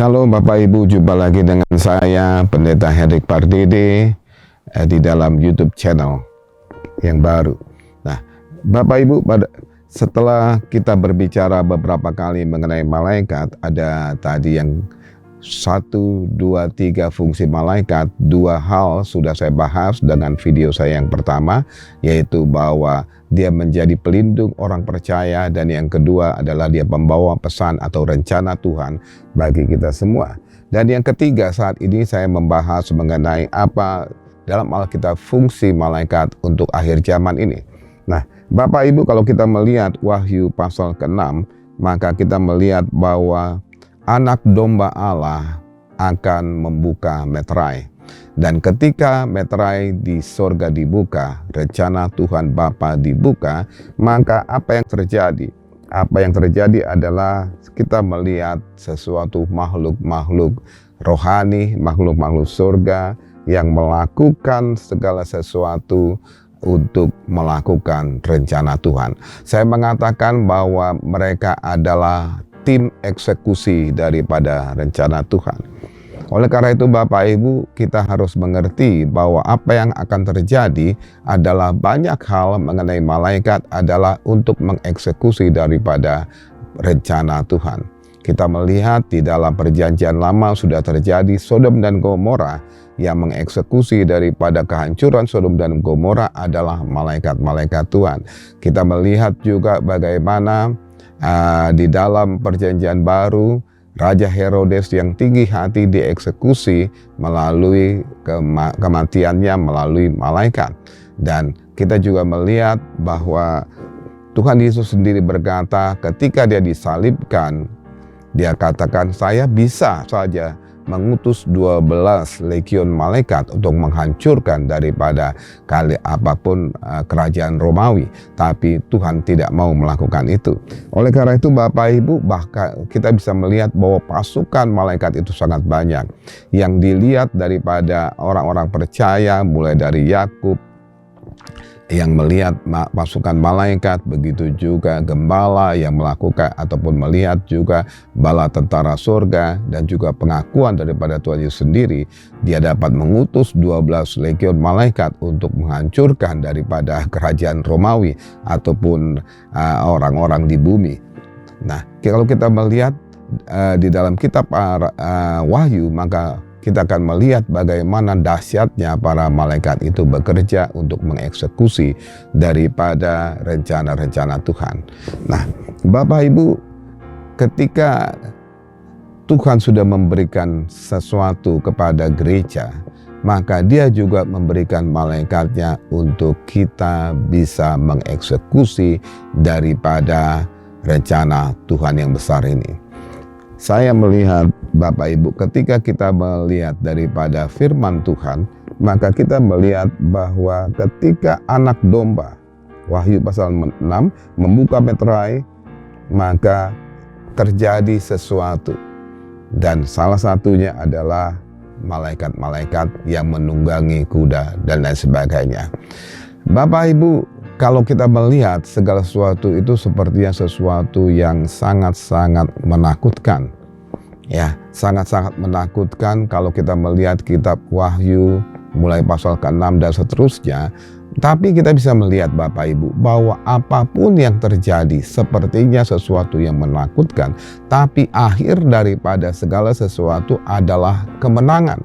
Halo Bapak Ibu, jumpa lagi dengan saya Pendeta Hendrik Pardede di dalam YouTube channel yang baru. Nah, Bapak Ibu, setelah kita berbicara beberapa kali mengenai malaikat, ada tadi yang 1, 2, 3 fungsi malaikat. 2 hal sudah saya bahas dengan video saya yang pertama, yaitu bahwa dia menjadi pelindung orang percaya, dan yang kedua adalah dia pembawa pesan atau rencana Tuhan bagi kita semua. Dan yang ketiga, saat ini saya membahas mengenai apa dalam Alkitab fungsi malaikat untuk akhir zaman ini. Nah, Bapak Ibu, kalau kita melihat Wahyu pasal ke-6, maka kita melihat bahwa Anak domba Allah akan membuka meterai. Dan ketika meterai di sorga dibuka, rencana Tuhan Bapa dibuka, maka apa yang terjadi? Apa yang terjadi adalah kita melihat sesuatu makhluk-makhluk rohani, makhluk-makhluk sorga yang melakukan segala sesuatu untuk melakukan rencana Tuhan. Saya mengatakan bahwa mereka adalah tim eksekusi daripada rencana Tuhan. Oleh karena itu Bapak Ibu, kita harus mengerti bahwa apa yang akan terjadi adalah banyak hal mengenai malaikat adalah untuk mengeksekusi daripada rencana Tuhan. Kita melihat di dalam perjanjian lama sudah terjadi Sodom dan Gomora, yang mengeksekusi daripada kehancuran Sodom dan Gomora adalah malaikat-malaikat Tuhan. Kita melihat juga bagaimana di dalam perjanjian baru, Raja Herodes yang tinggi hati dieksekusi melalui kematiannya melalui malaikat. Dan kita juga melihat bahwa Tuhan Yesus sendiri berkata ketika dia disalibkan, dia katakan, saya bisa saja mengutus 12 legion malaikat untuk menghancurkan daripada kali apapun kerajaan Romawi, tapi Tuhan tidak mau melakukan itu. Oleh karena itu Bapak Ibu, bahkan kita bisa melihat bahwa pasukan malaikat itu sangat banyak. Yang dilihat daripada orang-orang percaya, mulai dari Yakub yang melihat pasukan malaikat, begitu juga gembala yang melakukan ataupun melihat juga bala tentara surga, dan juga pengakuan daripada Tuhan Yesus sendiri, dia dapat mengutus 12 legion malaikat untuk menghancurkan daripada kerajaan Romawi ataupun orang-orang di bumi. Nah, kalau kita melihat di dalam kitab Wahyu, maka kita akan melihat bagaimana dahsyatnya para malaikat itu bekerja untuk mengeksekusi daripada rencana-rencana Tuhan. Nah, Bapak Ibu, ketika Tuhan sudah memberikan sesuatu kepada gereja, maka dia juga memberikan malaikatnya untuk kita bisa mengeksekusi daripada rencana Tuhan yang besar ini. Saya melihat Bapak Ibu, ketika kita melihat daripada firman Tuhan, maka kita melihat bahwa ketika anak domba, Wahyu pasal 6, membuka meterai, maka terjadi sesuatu. Dan salah satunya adalah malaikat-malaikat yang menunggangi kuda dan lain sebagainya. Bapak Ibu, kalau kita melihat segala sesuatu itu sepertinya sesuatu yang sangat-sangat menakutkan. Ya, sangat-sangat menakutkan kalau kita melihat kitab Wahyu mulai pasal ke-6 dan seterusnya. Tapi kita bisa melihat Bapak Ibu bahwa apapun yang terjadi sepertinya sesuatu yang menakutkan, tapi akhir daripada segala sesuatu adalah kemenangan.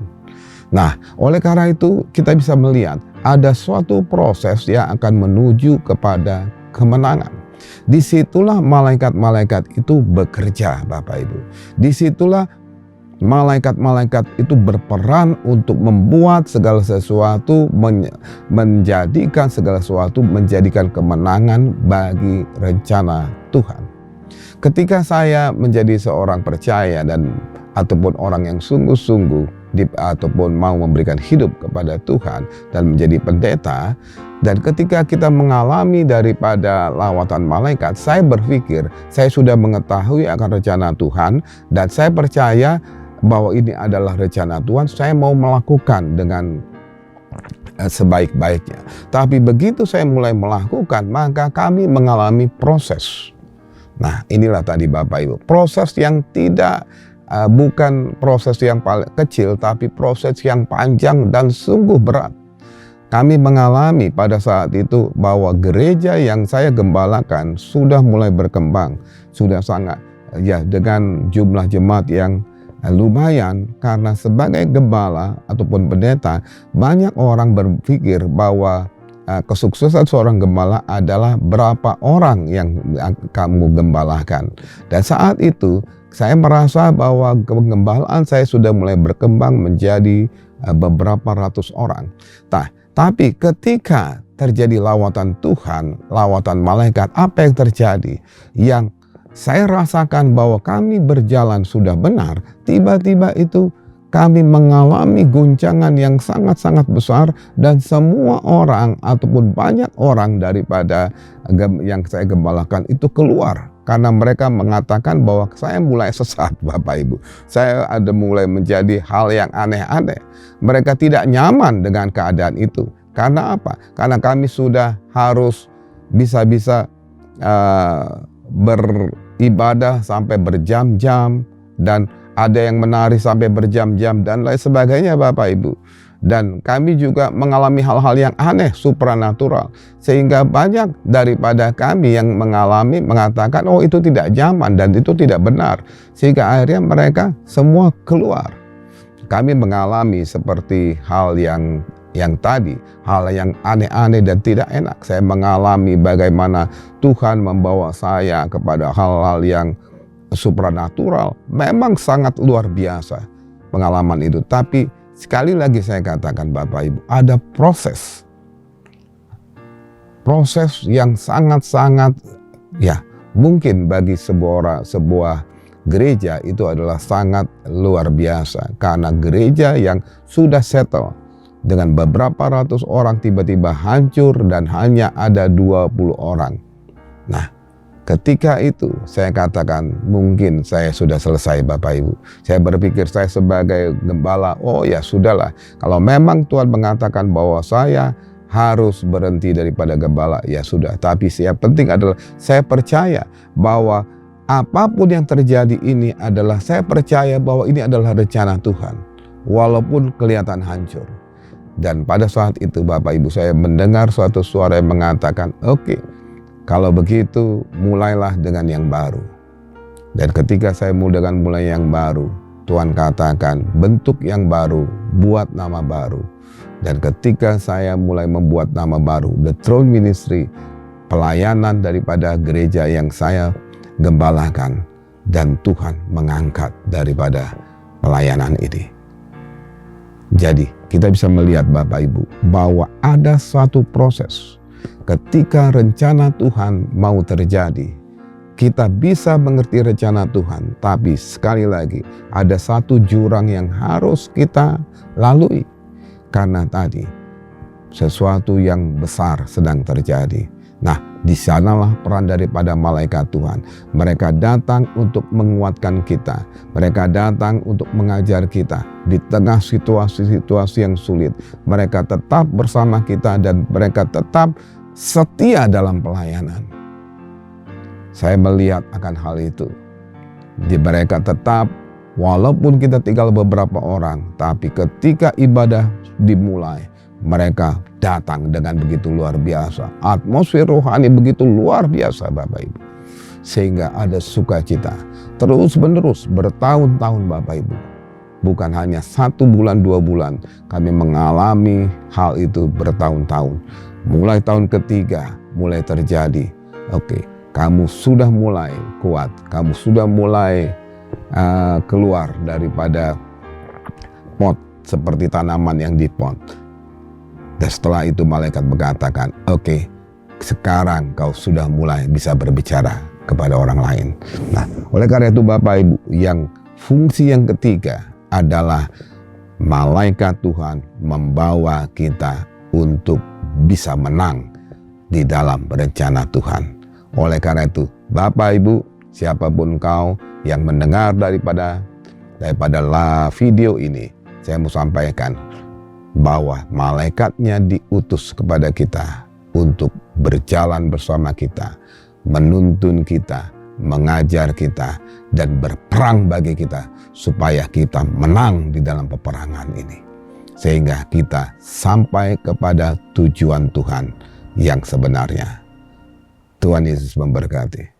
Nah, oleh karena itu kita bisa melihat ada suatu proses yang akan menuju kepada kemenangan. Disitulah malaikat-malaikat itu bekerja Bapak Ibu. Disitulah malaikat-malaikat itu berperan untuk membuat segala sesuatu, menjadikan segala sesuatu menjadikan kemenangan bagi rencana Tuhan. Ketika saya menjadi seorang percaya dan ataupun orang yang sungguh-sungguh ataupun mau memberikan hidup kepada Tuhan dan menjadi pendeta, dan ketika kita mengalami daripada lawatan malaikat, saya berpikir saya sudah mengetahui akan rencana Tuhan dan saya percaya bahwa ini adalah rencana Tuhan. Saya mau melakukan dengan sebaik-baiknya. Tapi begitu saya mulai melakukan, maka kami mengalami proses. Nah, inilah tadi Bapak Ibu, proses yang tidak bukan proses yang paling kecil, tapi proses yang panjang dan sungguh berat. Kami mengalami pada saat itu bahwa gereja yang saya gembalakan sudah mulai berkembang, sudah sangat dengan jumlah jemaat yang lumayan, karena sebagai gembala ataupun pendeta banyak orang berpikir bahwa kesuksesan seorang gembala adalah berapa orang yang kamu gembalakan. Dan saat itu saya merasa bahwa pengembalaan saya sudah mulai berkembang menjadi beberapa ratus orang. Tapi ketika terjadi lawatan Tuhan, lawatan malaikat, apa yang terjadi? Yang saya rasakan bahwa kami berjalan sudah benar, tiba-tiba itu kami mengalami guncangan yang sangat-sangat besar, dan semua orang ataupun banyak orang daripada yang saya gembalakan itu keluar. Karena mereka mengatakan bahwa saya mulai sesat, Bapak Ibu. Saya ada mulai menjadi hal yang aneh-aneh. Mereka tidak nyaman dengan keadaan itu. Karena apa? Karena kami sudah harus bisa-bisa beribadah sampai berjam-jam, dan ada yang menari sampai berjam-jam dan lain sebagainya, Bapak Ibu. Dan kami juga mengalami hal-hal yang aneh, supranatural. Sehingga banyak daripada kami yang mengatakan, oh itu tidak nyaman dan itu tidak benar. Sehingga akhirnya mereka semua keluar. Kami mengalami seperti hal yang tadi, hal yang aneh-aneh dan tidak enak. Saya mengalami bagaimana Tuhan membawa saya kepada hal-hal yang supranatural. Memang sangat luar biasa pengalaman itu. Tapi sekali lagi saya katakan, Bapak Ibu, ada proses yang sangat-sangat mungkin bagi sebuah gereja itu adalah sangat luar biasa. Karena gereja yang sudah settle dengan beberapa ratus orang tiba-tiba hancur dan hanya ada 20 orang. Nah, ketika itu saya katakan mungkin saya sudah selesai, Bapak Ibu. Saya berpikir saya sebagai gembala, oh ya sudahlah. Kalau memang Tuhan mengatakan bahwa saya harus berhenti daripada gembala, ya sudah. Tapi yang penting adalah saya percaya bahwa apapun yang terjadi ini adalah, saya percaya bahwa ini adalah rencana Tuhan. Walaupun kelihatan hancur. Dan pada saat itu, Bapak Ibu, saya mendengar suatu suara yang mengatakan, oke, kalau begitu mulailah dengan yang baru. Dan ketika saya mulai yang baru, Tuhan katakan bentuk yang baru, buat nama baru. Dan ketika saya mulai membuat nama baru, The Throne Ministry, pelayanan daripada gereja yang saya gembalakan, dan Tuhan mengangkat daripada pelayanan ini. Jadi kita bisa melihat, Bapak Ibu, bahwa ada suatu proses. Ketika rencana Tuhan mau terjadi, kita bisa mengerti rencana Tuhan, tapi sekali lagi ada satu jurang yang harus kita lalui. Karena tadi sesuatu yang besar sedang terjadi. Nah, di sanalah peran daripada malaikat Tuhan. Mereka datang untuk menguatkan kita. Mereka datang untuk mengajar kita di tengah situasi-situasi yang sulit. Mereka tetap bersama kita dan mereka tetap setia dalam pelayanan. Saya melihat akan hal itu. Di mereka tetap, walaupun kita tinggal beberapa orang, tapi ketika ibadah dimulai, mereka datang dengan begitu luar biasa. Atmosfer rohani begitu luar biasa, Bapak Ibu. Sehingga ada sukacita terus-menerus bertahun-tahun, Bapak Ibu. Bukan hanya 1 bulan, 2 bulan. Kami mengalami hal itu bertahun-tahun. Mulai tahun ketiga mulai terjadi. Oke, kamu sudah mulai kuat. Kamu sudah mulai keluar daripada pot seperti tanaman yang di pot. Dan setelah itu malaikat mengatakan, oke, sekarang kau sudah mulai bisa berbicara kepada orang lain. Nah, oleh karena itu Bapak Ibu, yang fungsi yang ketiga adalah malaikat Tuhan membawa kita untuk bisa menang di dalam rencana Tuhan. Oleh karena itu, Bapak Ibu, siapapun kau yang mendengar daripada video ini, saya mau sampaikan bahwa malaikatnya diutus kepada kita untuk berjalan bersama kita, menuntun kita, mengajar kita, dan berperang bagi kita supaya kita menang di dalam peperangan ini. Sehingga kita sampai kepada tujuan Tuhan yang sebenarnya. Tuhan Yesus memberkati.